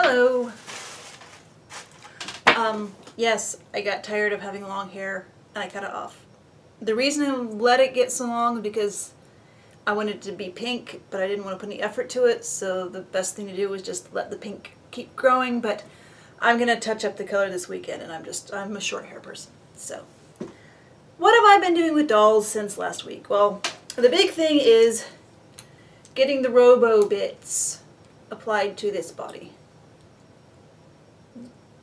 Hello. Yes, I got tired of having long hair and I cut it off. The reason I let it get so long is because I wanted it to be pink, but I didn't want to put any effort to it, so the best thing to do was just let the pink keep growing. But I'm gonna touch up the color this weekend, and I'm a short hair person. So what have I been doing with dolls since last week? Well, the big thing is getting the Robobits applied to this body.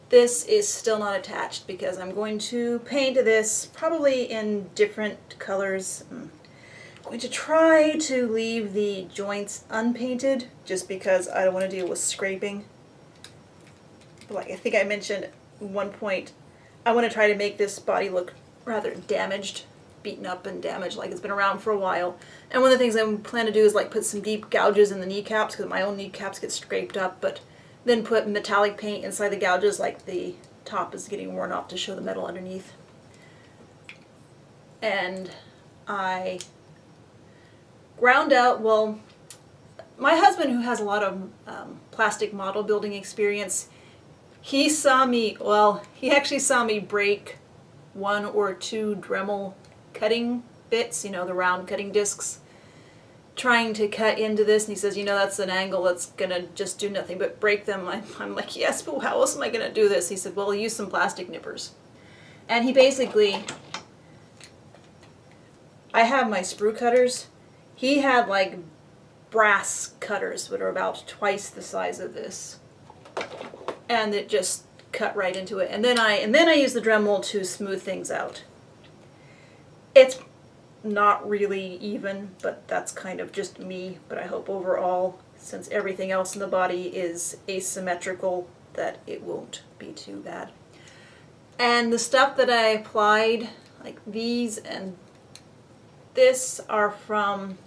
This is still not attached because I'm going to paint this probably in different colors. I'm going to try to leave the joints unpainted just because I don't want to deal with scraping. But like I think I mentioned at one point, I want to try to make this body look rather damaged, beaten up and damaged, like it's been around for a while. And one of the things I plan to do is like put some deep gouges in the kneecaps because my own kneecaps get scraped up, but then put metallic paint inside the gouges like the top is getting worn off to show the metal underneath. And I ground out, well, my husband, who has a lot of plastic model building experience, he actually saw me break 1 or 2 Dremel cutting bits, you know, the round cutting discs, trying to cut into this, and he says, you know, that's an angle that's gonna just do nothing but break them. I'm like, yes, but how else am I gonna do this? He said, well, use some plastic nippers. And he basically, I have my sprue cutters. He had like brass cutters that are about twice the size of this, and it just cut right into it. And then I use the Dremel to smooth things out. It's not really even, but that's kind of just me. But I hope overall, since everything else in the body is asymmetrical, that it won't be too bad. And the stuff that I applied, like these and this, are from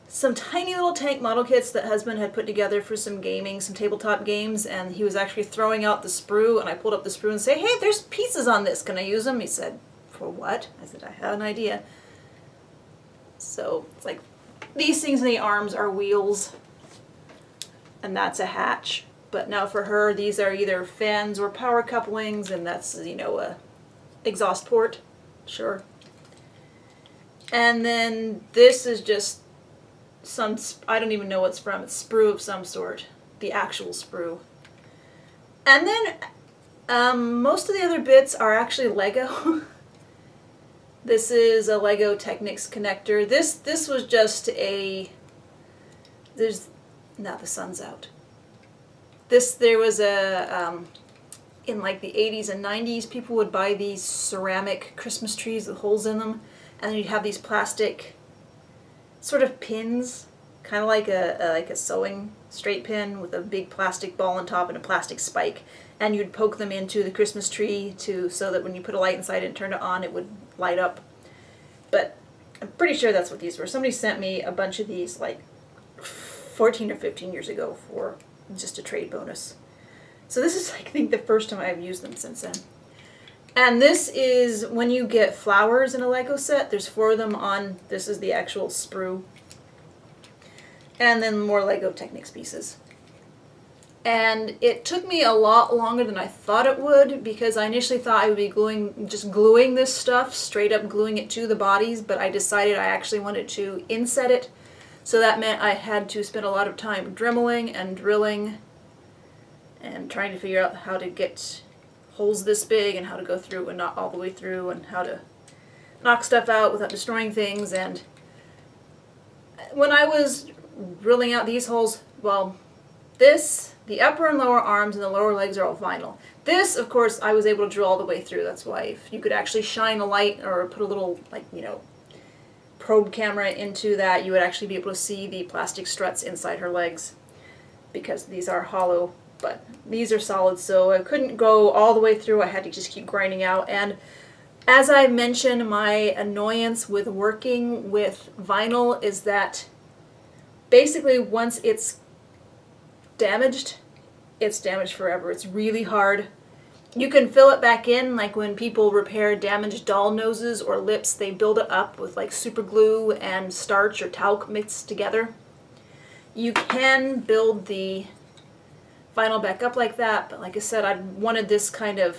some tiny little tank model kits that husband had put together for some gaming, some tabletop games, and he was actually throwing out the sprue, and I pulled up the sprue and say, hey, there's pieces on this, can I use them? He said, for what? I said, I have an idea. So it's like these things in the arms are wheels, and that's a hatch. But now for her, these are either fans or power couplings, and that's, you know, a exhaust port, sure. And then this is just some, I don't even know what's from, it's sprue of some sort, the actual sprue. And then most of the other bits are actually Lego. This is a Lego Technics connector. This was just a, now the sun's out. There was a, in like the 80s and 90s, people would buy these ceramic Christmas trees with holes in them, and then you'd have these plastic sort of pins, kind of like a sewing straight pin with a big plastic ball on top and a plastic spike, and you'd poke them into the Christmas tree so that when you put a light inside it and turned it on, it would light up. But I'm pretty sure that's what these were. Somebody sent me a bunch of these like 14 or 15 years ago for just a trade bonus. So this is, I think, the first time I've used them since then. And this is when you get flowers in a Lego set. There's 4 of them on, this is the actual sprue. And then more Lego Technics pieces. And it took me a lot longer than I thought it would, because I initially thought I would be just gluing this stuff, straight up gluing it to the bodies, but I decided I actually wanted to inset it. So that meant I had to spend a lot of time dremeling and drilling and trying to figure out how to get holes this big and how to go through and not all the way through and how to knock stuff out without destroying things. And when I was drilling out these holes, well, the upper and lower arms and the lower legs are all vinyl. This, of course, I was able to drill all the way through. That's why if you could actually shine a light or put a little, like, you know, probe camera into that, you would actually be able to see the plastic struts inside her legs, because these are hollow, but these are solid, so I couldn't go all the way through. I had to just keep grinding out. And as I mentioned, my annoyance with working with vinyl is that basically once it's damaged, it's damaged forever. It's really hard. You can fill it back in, like when people repair damaged doll noses or lips, they build it up with like super glue and starch or talc mixed together. You can build the vinyl back up like that. But like I said, I wanted this kind of,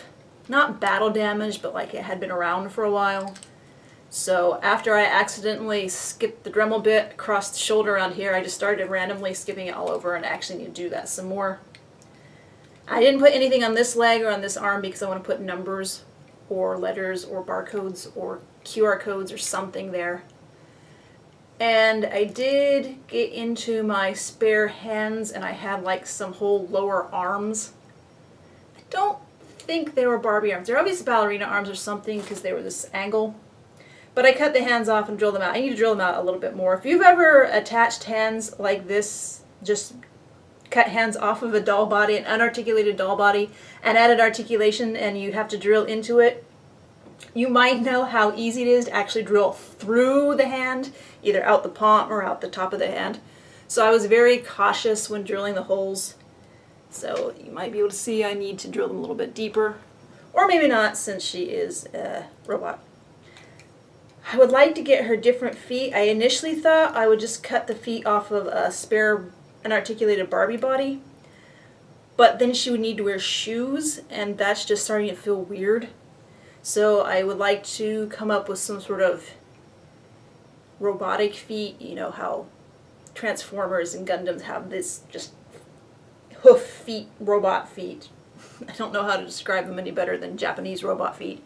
not battle damaged, but like it had been around for a while. So after I accidentally skipped the Dremel bit across the shoulder around here, I just started randomly skipping it all over, and I actually need to do that some more. I didn't put anything on this leg or on this arm because I want to put numbers or letters or barcodes or QR codes or something there. And I did get into my spare hands, and I had like some whole lower arms. I don't think they were Barbie arms. They're obviously ballerina arms or something because they were this angle. But I cut the hands off and drilled them out. I need to drill them out a little bit more. If you've ever attached hands like this, just cut hands off of a doll body, an unarticulated doll body, and added articulation, and you have to drill into it, you might know how easy it is to actually drill through the hand, either out the palm or out the top of the hand. So I was very cautious when drilling the holes. So you might be able to see I need to drill them a little bit deeper. Or maybe not, since she is a robot. I would like to get her different feet. I initially thought I would just cut the feet off of a spare unarticulated Barbie body, but then she would need to wear shoes, and that's just starting to feel weird. So I would like to come up with some sort of robotic feet. You know how Transformers and Gundams have this just hoof feet, robot feet. I don't know how to describe them any better than Japanese robot feet.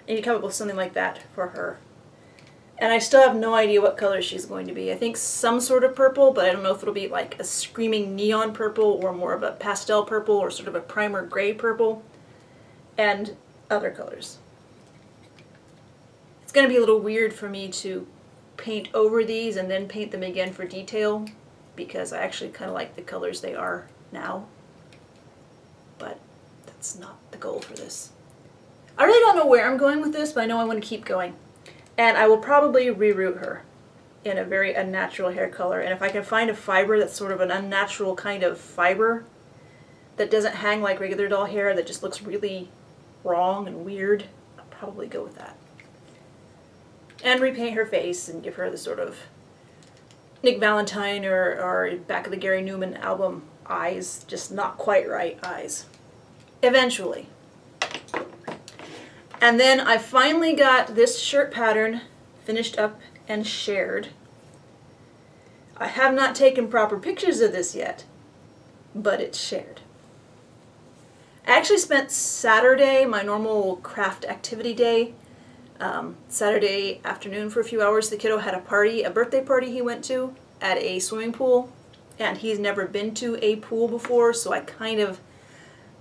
I need to come up with something like that for her. And I still have no idea what color she's going to be. I think some sort of purple, but I don't know if it'll be like a screaming neon purple or more of a pastel purple or sort of a primer gray purple, and other colors. It's going to be a little weird for me to paint over these and then paint them again for detail, because I actually kind of like the colors they are now. But that's not the goal for this. I really don't know where I'm going with this, but I know I want to keep going. And I will probably reroot her in a very unnatural hair color. And if I can find a fiber that's sort of an unnatural kind of fiber that doesn't hang like regular doll hair, that just looks really wrong and weird, I'll probably go with that. And repaint her face and give her the sort of Nick Valentine or back of the Gary Newman album eyes, just not quite right eyes. Eventually. And then I finally got this shirt pattern finished up and shared. I have not taken proper pictures of this yet, but it's shared. I actually spent Saturday, my normal craft activity day, Saturday afternoon for a few hours. The kiddo had a party, a birthday party he went to at a swimming pool, and he's never been to a pool before, so I kind of,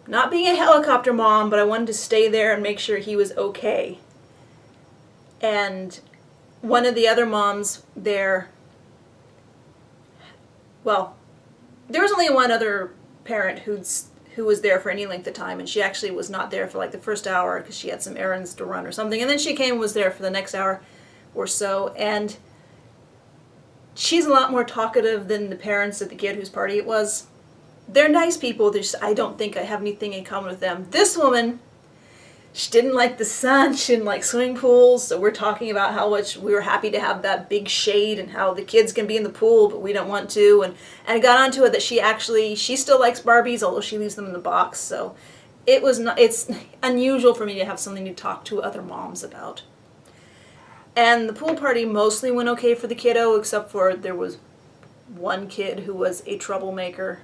not being a helicopter mom, but I wanted to stay there and make sure he was okay. And one of the other moms there, well, there was only one other parent who was there for any length of time, and she actually was not there for like the first hour because she had some errands to run or something, and then she came and was there for the next hour or so, and she's a lot more talkative than the parents of the kid whose party it was. They're nice people, I don't think I have anything in common with them. This woman, she didn't like the sun, she didn't like swimming pools, so we're talking about how much we were happy to have that big shade and how the kids can be in the pool but we don't want to, and it got onto it that she still likes Barbies, although she leaves them in the box, so it's unusual for me to have something to talk to other moms about. And the pool party mostly went okay for the kiddo, except for there was one kid who was a troublemaker.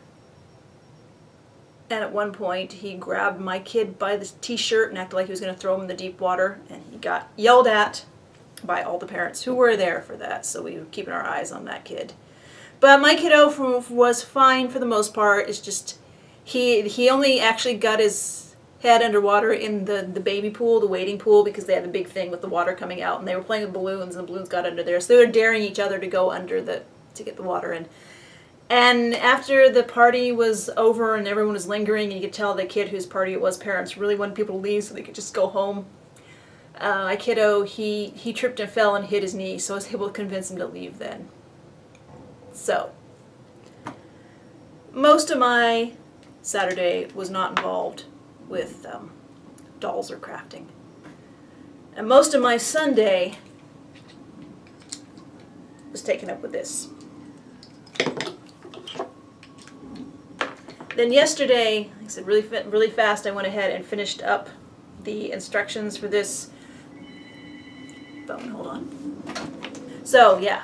And at one point, he grabbed my kid by the t-shirt and acted like he was going to throw him in the deep water. And he got yelled at by all the parents who were there for that. So we were keeping our eyes on that kid. But my kiddo was fine for the most part. It's just, he only actually got his head underwater in the baby pool, the wading pool, because they had the big thing with the water coming out. And they were playing with balloons, and the balloons got under there. So they were daring each other to go under to get the water in. And after the party was over and everyone was lingering, and you could tell the kid whose party it was, parents really wanted people to leave so they could just go home. My kiddo, he tripped and fell and hit his knee, so I was able to convince him to leave then. So, most of my Saturday was not involved with dolls or crafting. And most of my Sunday was taken up with this. Then yesterday, like I said, really fast, I went ahead and finished up the instructions for this phone. Hold on. So yeah,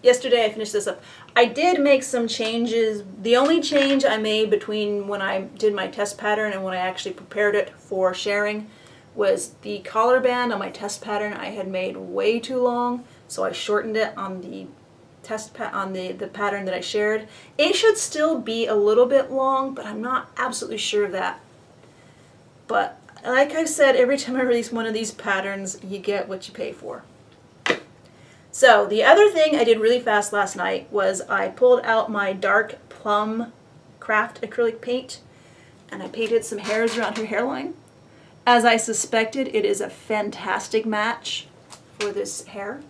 yesterday I finished this up. I did make some changes. The only change I made between when I did my test pattern and when I actually prepared it for sharing was the collar band on my test pattern I had made way too long, so I shortened it on the the pattern that I shared. It should still be a little bit long, but I'm not absolutely sure of that. But like I said, every time I release one of these patterns, you get what you pay for. So the other thing I did really fast last night was I pulled out my dark plum craft acrylic paint and I painted some hairs around her hairline. As I suspected, it is a fantastic match for this hair.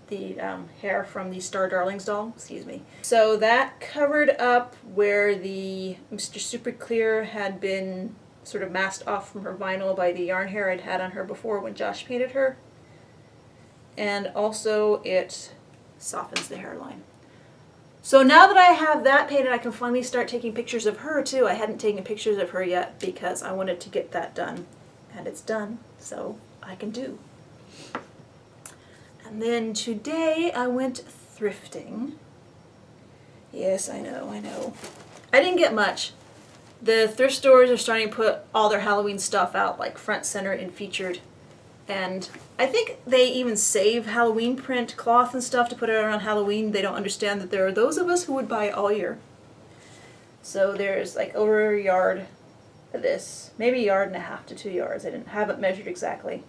The hair from the Star Darlings doll, excuse me. So that covered up where the Mr. Super Clear had been sort of masked off from her vinyl by the yarn hair I'd had on her before when Josh painted her. And also it softens the hairline. So now that I have that painted, I can finally start taking pictures of her too. I hadn't taken pictures of her yet because I wanted to get that done. And it's done, so I can do. And then today I went thrifting. Yes, I know. I didn't get much. The thrift stores are starting to put all their Halloween stuff out, like front, center, and featured. And I think they even save Halloween print cloth and stuff to put it around Halloween. They don't understand that there are those of us who would buy it all year. So there's like over a yard of this, maybe a yard and a half to 2 yards. I haven't measured exactly.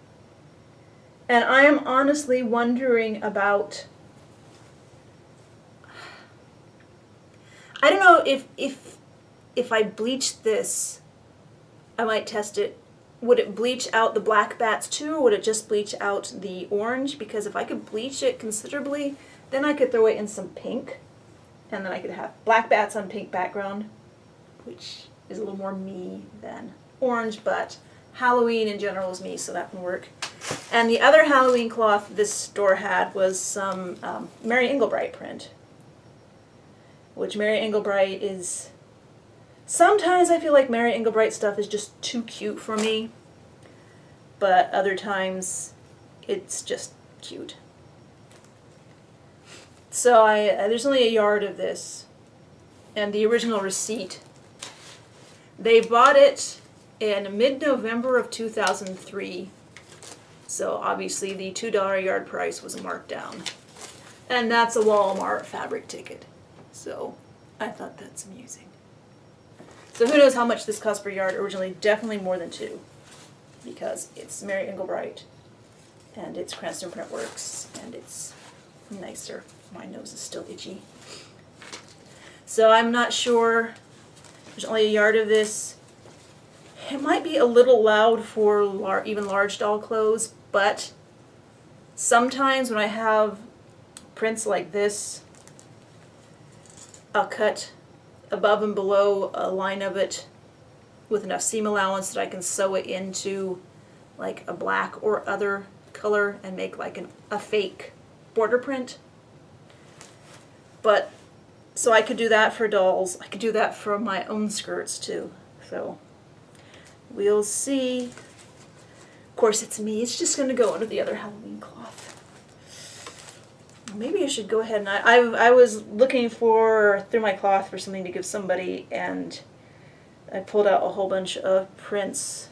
And I am honestly wondering about, I don't know if I bleached this, I might test it. Would it bleach out the black bats too, or would it just bleach out the orange? Because if I could bleach it considerably, then I could throw it in some pink, and then I could have black bats on pink background, which is a little more me than orange, but Halloween in general is me, so that can work. And the other Halloween cloth this store had was some Mary Englebright print, which Mary Englebright is... Sometimes I feel like Mary Englebright stuff is just too cute for me, but other times it's just cute. So there's only a yard of this, and the original receipt, they bought it in mid-November of 2003, so obviously the $2 a yard price was marked down, and that's a Walmart fabric ticket, so I thought that's amusing. So who knows how much this cost per yard originally, definitely more than $2, because it's Mary Englebright, and it's Cranston Printworks, and it's nicer. My nose is still itchy. So I'm not sure, there's only a yard of this. It might be a little loud for even large doll clothes, but sometimes when I have prints like this, I'll cut above and below a line of it with enough seam allowance that I can sew it into like a black or other color and make like a fake border print. But so I could do that for dolls. I could do that for my own skirts too. So we'll see. Of course it's me. It's just going to go under the other Halloween cloth. Maybe I should go ahead and I was looking through my cloth for something to give somebody, and I pulled out a whole bunch of prints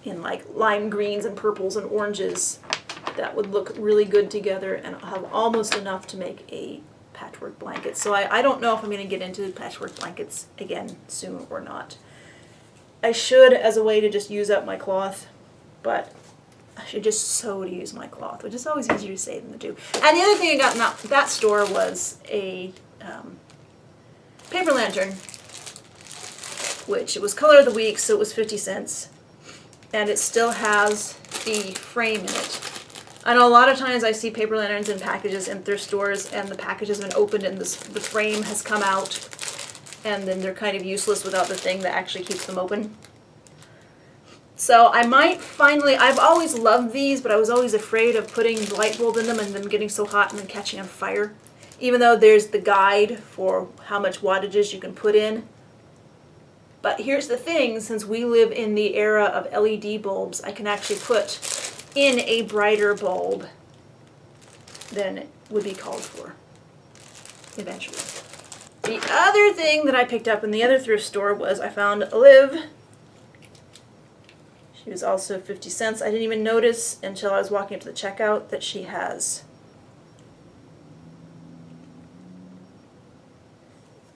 in like lime greens and purples and oranges that would look really good together, and I'll have almost enough to make a patchwork blanket. So I don't know if I'm going to get into patchwork blankets again soon or not. I should as a way to just use up my cloth, but I should just sew to use my cloth, which is always easier to say than to do. And the other thing I got in that store was a paper lantern, which it was color of the week, so it was 50 cents. And it still has the frame in it. I know a lot of times I see paper lanterns in packages in thrift stores, and the package has been opened and the frame has come out, and then they're kind of useless without the thing that actually keeps them open. So I might finally, I've always loved these, but I was always afraid of putting the light bulb in them and them getting so hot and then catching on fire. Even though there's the guide for how much wattages you can put in, But here's the thing, since we live in the era of LED bulbs, I can actually put in a brighter bulb than would be called for eventually. The other thing that I picked up in the other thrift store was I found Liv. She was also 50 cents. I didn't even notice until I was walking up to the checkout that she has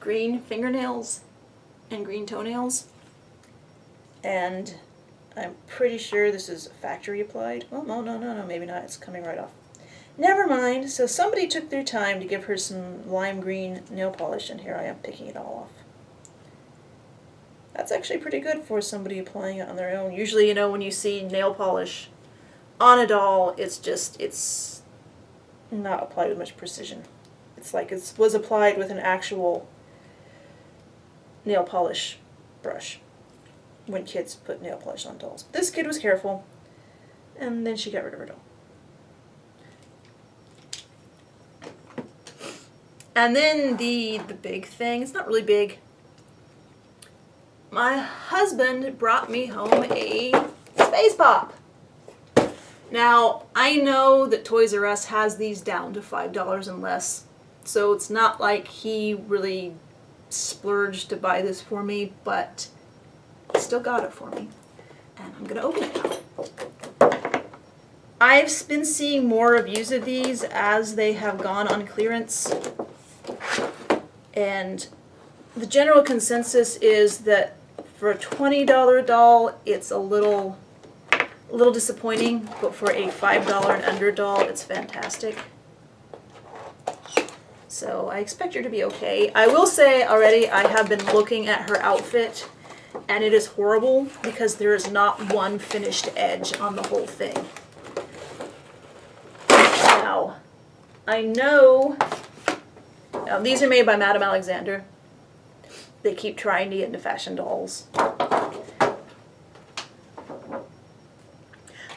green fingernails and green toenails. And I'm pretty sure this is factory applied. Oh, no, maybe not. It's coming right off. Never mind. So somebody took their time to give her some lime green nail polish, and here I am picking it all off. That's actually pretty good for somebody applying it on their own. Usually, you know, when you see nail polish on a doll, it's not applied with much precision. It's like it was applied with an actual nail polish brush when kids put nail polish on dolls. This kid was careful, and then she got rid of her doll. And then the big thing, it's not really big. My husband brought me home a Space Pop. Now, I know that Toys R Us has these down to $5 and less, so it's not like he really splurged to buy this for me, but he still got it for me, and I'm gonna open it now. I've been seeing more reviews of these as they have gone on clearance, and the general consensus is that for a $20 doll, it's a little disappointing, but for a $5 and under doll, it's fantastic. So I expect her to be okay. I will say already, I have been looking at her outfit, and it is horrible because there is not one finished edge on the whole thing. Now, I know, now these are made by Madame Alexander. They keep trying to get into fashion dolls.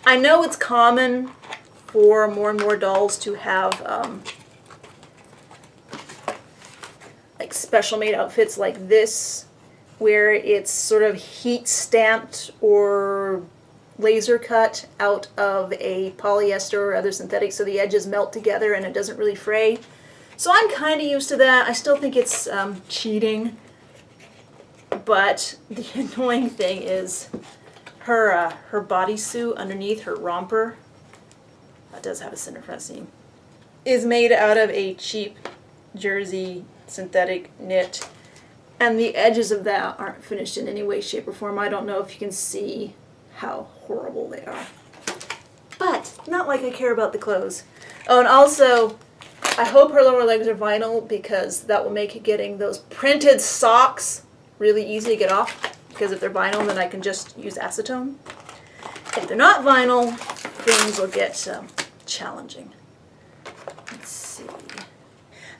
I know it's common for more and more dolls to have like special made outfits like this, where it's sort of heat stamped or laser cut out of a polyester or other synthetic so the edges melt together and it doesn't really fray. So I'm kind of used to that. I still think it's cheating. But the annoying thing is her bodysuit underneath, her romper, that does have a center front seam, is made out of a cheap jersey synthetic knit, and the edges of that aren't finished in any way, shape, or form. I don't know if you can see how horrible they are. But not like I care about the clothes. Oh, and also, I hope her lower legs are vinyl because that will make getting those printed socks really easy to get off, because if they're vinyl, then I can just use acetone. If they're not vinyl, things will get challenging. Let's see.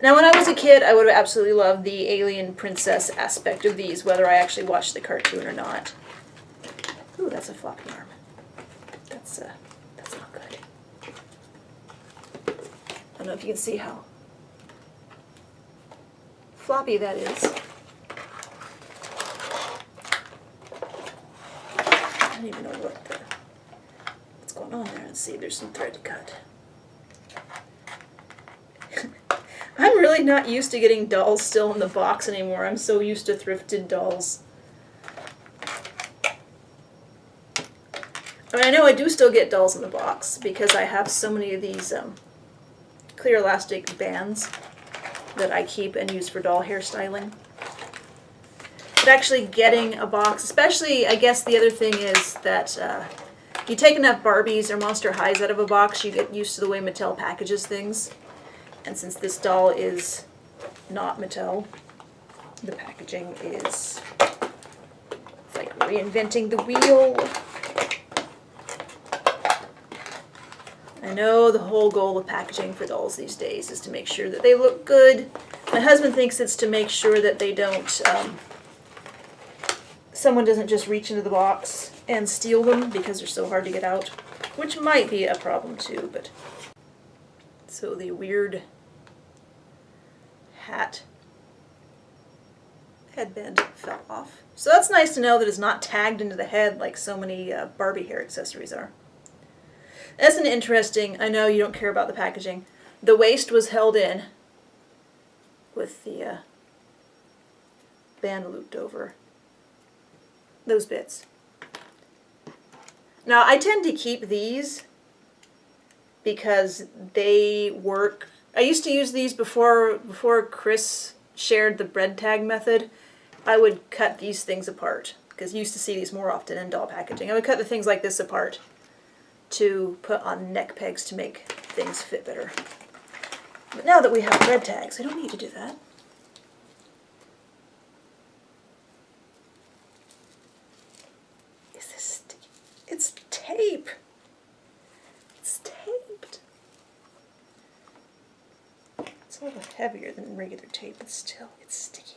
Now, when I was a kid, I would have absolutely loved the alien princess aspect of these, whether I actually watched the cartoon or not. Ooh, that's a floppy arm. That's not good. I don't know if you can see how floppy that is. I don't even know what's going on there. Let's see, there's some thread to cut. I'm really not used to getting dolls still in the box anymore. I'm so used to thrifted dolls. I mean, I know I do still get dolls in the box because I have so many of these clear elastic bands that I keep and use for doll hairstyling. But actually getting a box, especially, I guess the other thing is that you take enough Barbies or Monster Highs out of a box, you get used to the way Mattel packages things. And since this doll is not Mattel, the packaging is it's like reinventing the wheel. I know the whole goal of packaging for dolls these days is to make sure that they look good. My husband thinks it's to make sure that they don't, someone doesn't just reach into the box and steal them because they're so hard to get out, which might be a problem too, but. So the weird hat headband fell off. So that's nice to know that it's not tagged into the head like so many Barbie hair accessories are. That's an interesting, I know you don't care about the packaging. The waist was held in with the band looped over those bits. Now I tend to keep these because they work. I used to use these before Chris shared the bread tag method. I would cut these things apart because you used to see these more often in doll packaging. I would cut the things like this apart to put on neck pegs to make things fit better. But now that we have bread tags, I don't need to do that. Is this sticky? It's tape. It's taped. It's a little heavier than regular tape, but still, it's sticky.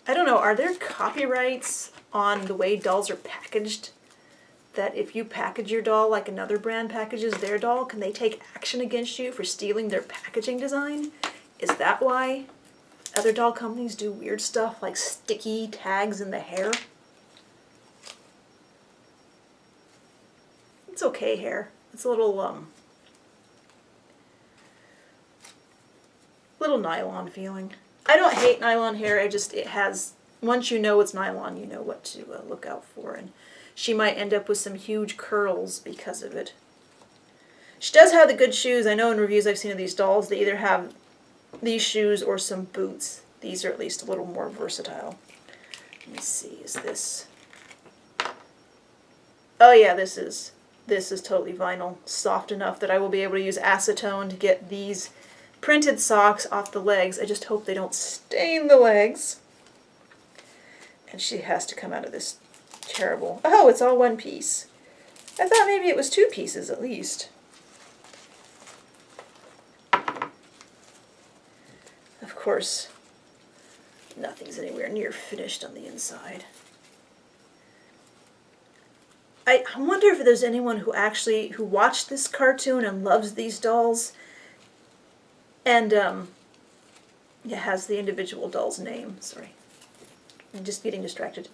I don't know, are there copyrights on the way dolls are packaged? That if you package your doll like another brand packages their doll, can they take action against you for stealing their packaging design? Is that why other doll companies do weird stuff like sticky tags in the hair? It's okay hair. It's a little nylon feeling. I don't hate nylon hair, it has, once you know it's nylon, you know what to look out for, and she might end up with some huge curls because of it. She does have the good shoes. I know in reviews I've seen of these dolls, they either have these shoes or some boots. These are at least a little more versatile. Let me see, is this... Oh yeah, this is totally vinyl, soft enough that I will be able to use acetone to get these printed socks off the legs. I just hope they don't stain the legs. And she has to come out of this terrible... Oh, it's all one piece. I thought maybe it was two pieces at least. Of course, nothing's anywhere near finished on the inside. I wonder if there's anyone who watched this cartoon and loves these dolls, and it has the individual doll's name. Sorry, I'm just getting distracted.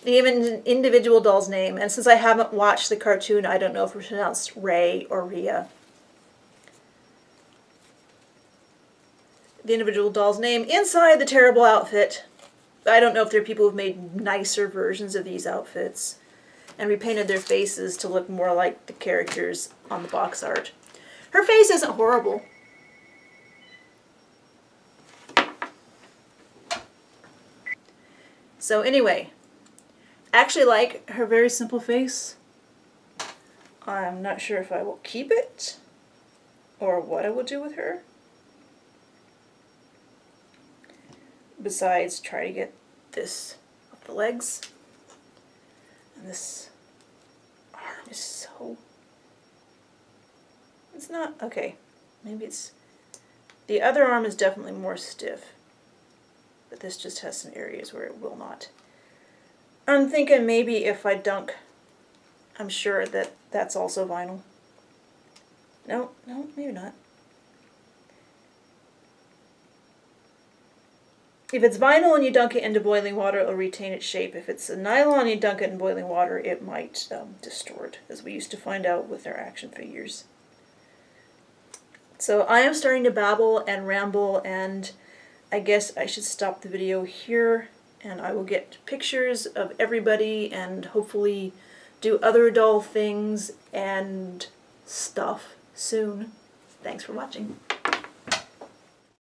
The individual doll's name, and since I haven't watched the cartoon, I don't know if it's pronounced Ray or Rhea. The individual doll's name inside the terrible outfit. I don't know if there are people who've made nicer versions of these outfits and repainted their faces to look more like the characters on the box art. Her face isn't horrible. So anyway, I actually like her very simple face. I'm not sure if I will keep it or what I will do with her. Besides, try to get this off the legs. And this arm is so... It's not... Okay, maybe it's... The other arm is definitely more stiff. But this just has some areas where it will not. I'm thinking maybe if I dunk, I'm sure that that's also vinyl. No, maybe not. If it's vinyl and you dunk it into boiling water, it'll retain its shape. If it's a nylon and you dunk it in boiling water, it might distort, as we used to find out with our action figures. So I am starting to babble and ramble, and I guess I should stop the video here, and I will get pictures of everybody and hopefully do other doll things and stuff soon. Thanks for watching.